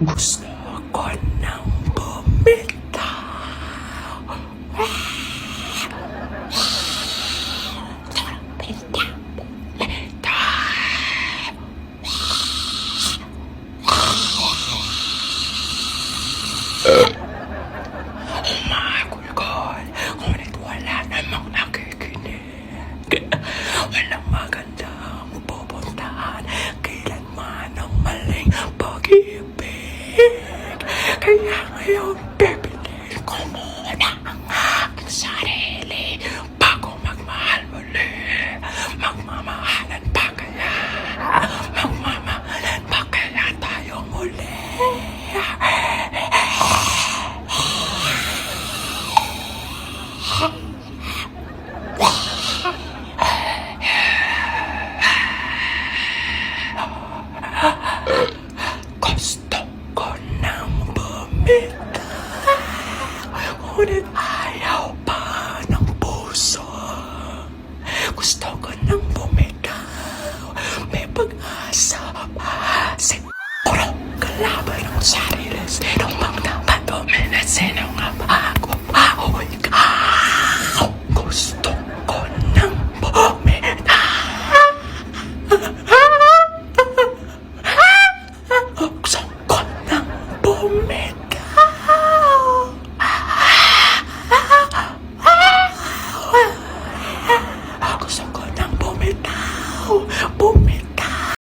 Gusto ko nang bumitaw. Umagulgol, ngunit wala namang nakikinig. Walang magandang pupuntahan kailanman ang maling pag-ibig. Kaya ngayon, pipiliin ko muna ang aking sarili bago magmahal muli. Magmamahalan pa kaya? Magmamahalan pa kaya tayo muli? Gusto ko nang bumitaw, ngunit ayaw pa ng puso. Gusto ko nang bumitaw, may pag-asa